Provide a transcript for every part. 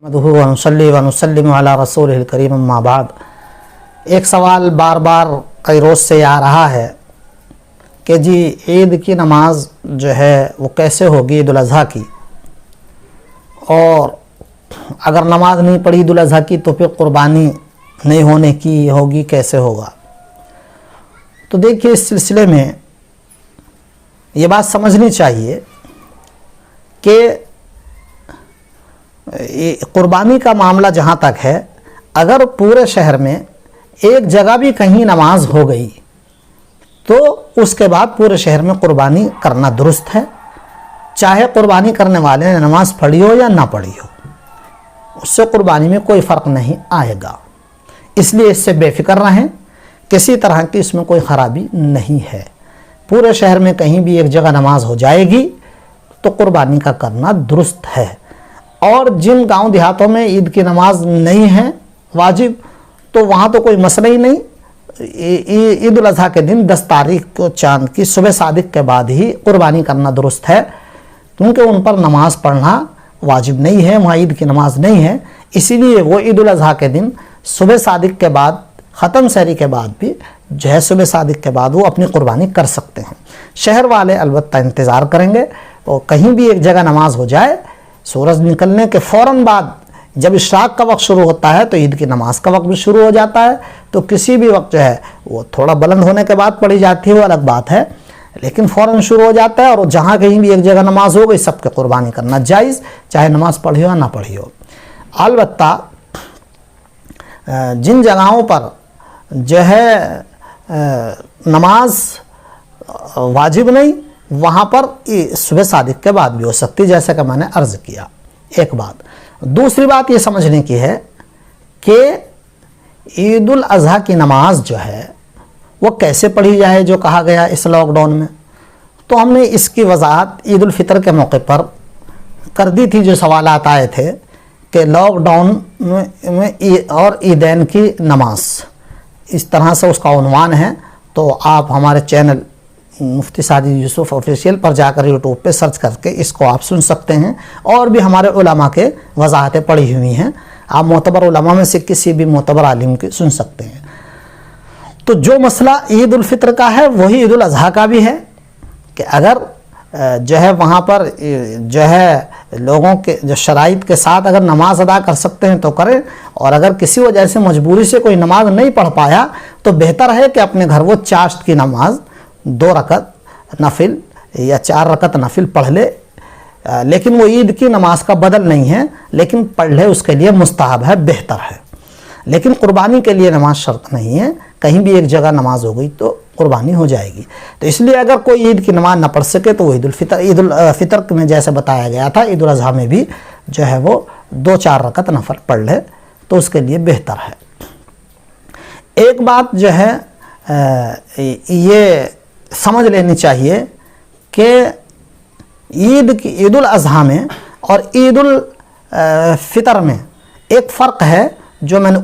نحمدہ ونصلی ونسلم علی رسولہ الکریم اما بعد۔ ایک سوال بار بار کئی روز سے آ رہا ہے کہ جی عید کی نماز جو ہے وہ کیسے ہوگی عید الاضحیٰ کی، اور اگر نماز نہیں پڑھی عید الاضحیٰ کی تو پھر قربانی نہیں ہونے کی ہوگی، کیسے ہوگا؟ تو دیکھیے اس سلسلے میں یہ بات سمجھنی چاہیے کہ قربانی کا معاملہ جہاں تک ہے، اگر پورے شہر میں ایک جگہ بھی کہیں نماز ہو گئی تو اس کے بعد پورے شہر میں قربانی کرنا درست ہے، چاہے قربانی کرنے والے نے نماز پڑھی ہو یا نہ پڑھی ہو، اس سے قربانی میں کوئی فرق نہیں آئے گا۔ اس لیے اس سے بے فکر رہیں، کسی طرح کی اس میں کوئی خرابی نہیں ہے۔ پورے شہر میں کہیں بھی ایک جگہ نماز ہو جائے گی تو قربانی کا کرنا درست ہے۔ اور جن گاؤں دیہاتوں میں عید کی نماز نہیں ہے واجب، تو وہاں تو کوئی مسئلہ ہی نہیں، عید الاضحیٰ کے دن 10 تاریخ کو چاند کی صبح صادق کے بعد ہی قربانی کرنا درست ہے، کیونکہ ان پر نماز پڑھنا واجب نہیں ہے، وہاں عید کی نماز نہیں ہے، اسی لیے وہ عید الاضحیٰ کے دن صبح صادق کے بعد ختم سحری کے بعد بھی جو ہے صبح صادق کے بعد وہ اپنی قربانی کر سکتے ہیں۔ شہر والے البتہ انتظار کریں گے، اور کہیں بھی ایک جگہ نماز ہو جائے، سورج نکلنے کے فوراً بعد جب اشراق کا وقت شروع ہوتا ہے تو عید کی نماز کا وقت بھی شروع ہو جاتا ہے، تو کسی بھی وقت جو ہے وہ تھوڑا بلند ہونے کے بعد پڑھی جاتی ہے، وہ الگ بات ہے، لیکن فوراً شروع ہو جاتا ہے، اور جہاں کہیں بھی ایک جگہ نماز ہو گئی سب کے قربانی کرنا جائز، چاہے نماز پڑھی ہو یا نہ پڑھی ہو۔ البتہ جن جگہوں پر جو ہے نماز واجب نہیں، وہاں پر صبح صادق کے بعد بھی ہو سکتی، جیسا کہ میں نے عرض کیا۔ ایک بات، دوسری بات یہ سمجھنے کی ہے کہ عید الاضحیٰ کی نماز جو ہے وہ کیسے پڑھی جائے جو کہا گیا اس لاک ڈاؤن میں، تو ہم نے اس کی وضاحت عید الفطر کے موقع پر کر دی تھی۔ جو سوالات آئے تھے کہ لاک ڈاؤن میں اور عیدین کی نماز، اس طرح سے اس کا عنوان ہے، تو آپ ہمارے چینل مفتی ساجد یوسف آفیشیل پر جا کر یوٹیوب پہ سرچ کر کے اس کو آپ سن سکتے ہیں، اور بھی ہمارے علماء کے وضاحتیں پڑھی ہوئی ہیں، آپ معتبر علماء میں سے کسی بھی معتبر عالم کی سن سکتے ہیں۔ تو جو مسئلہ عید الفطر کا ہے وہی عید الاضحیٰ کا بھی ہے، کہ اگر جو ہے وہاں پر جو ہے لوگوں کے جو شرائط کے ساتھ اگر نماز ادا کر سکتے ہیں تو کریں، اور اگر کسی وجہ سے مجبوری سے کوئی نماز نہیں پڑھ پایا تو بہتر ہے کہ اپنے گھر وہ چاشت کی نماز 2 رکعت نفل یا 4 رکعت نفل پڑھ لے، لیکن وہ عید کی نماز کا بدل نہیں ہے، لیکن پڑھ لے، اس کے لیے مستحب ہے، بہتر ہے۔ لیکن قربانی کے لیے نماز شرط نہیں ہے، کہیں بھی ایک جگہ نماز ہو گئی تو قربانی ہو جائے گی۔ تو اس لیے اگر کوئی عید کی نماز نہ پڑھ سکے تو وہ عید الفطر میں جیسے بتایا گیا تھا عید الاضحیٰ میں بھی جو ہے وہ 2-4 رکعت نفل پڑھ لے تو اس کے لیے بہتر ہے۔ ایک بات جو ہے یہ سمجھ لینی چاہیے کہ عید الاضحیٰ میں اور عید الفطر میں ایک فرق ہے، جو میں نے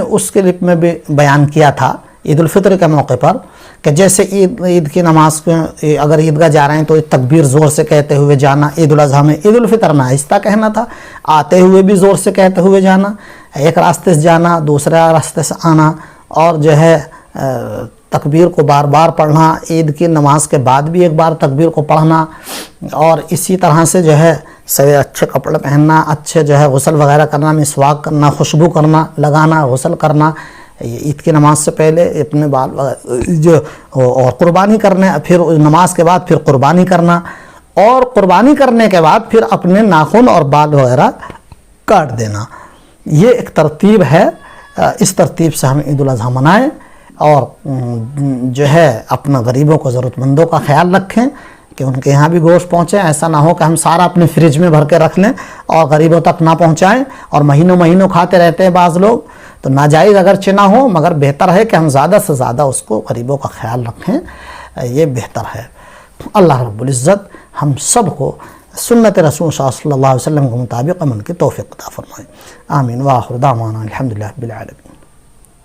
اس کلپ میں بھی بیان کیا تھا عید الفطر کے موقع پر، کہ جیسے عید کی نماز اگر عیدگاہ جا رہے ہیں تو تکبیر زور سے کہتے ہوئے جانا عید الاضحیٰ میں، عید الفطر میں آہستہ کہنا تھا، آتے ہوئے بھی زور سے کہتے ہوئے جانا، ایک راستے سے جانا دوسرے راستے سے آنا، اور جو ہے تکبیر کو بار بار پڑھنا، عید کی نماز کے بعد بھی ایک بار تکبیر کو پڑھنا، اور اسی طرح سے جو ہے سوے اچھے کپڑے پہننا، اچھے جو ہے غسل وغیرہ کرنا، مسواک کرنا، خوشبو کرنا، لگانا، غسل کرنا عید کی نماز سے پہلے، اپنے بال جو اور قربانی کرنے، پھر نماز کے بعد پھر قربانی کرنا، اور قربانی کرنے کے بعد پھر اپنے ناخن اور بال وغیرہ کاٹ دینا، یہ ایک ترتیب ہے۔ اس ترتیب سے ہم عید الاضحیٰ منائیں، اور جو ہے اپنا غریبوں کو، ضرورت مندوں کا خیال رکھیں کہ ان کے یہاں بھی گوشت پہنچے، ایسا نہ ہو کہ ہم سارا اپنے فریج میں بھر کے رکھ لیں اور غریبوں تک نہ پہنچائیں، اور مہینوں کھاتے رہتے ہیں بعض لوگ، تو ناجائز اگرچہ نہ ہو مگر بہتر ہے کہ ہم زیادہ سے زیادہ اس کو غریبوں کا خیال رکھیں، یہ بہتر ہے۔ اللہ رب العزت ہم سب کو سنت رسول صلی اللہ علیہ وسلم کے مطابق عمل کی توفیق عطا فرمائے، آمین۔ وآخر دعوانا الحمدللہ رب العالمین۔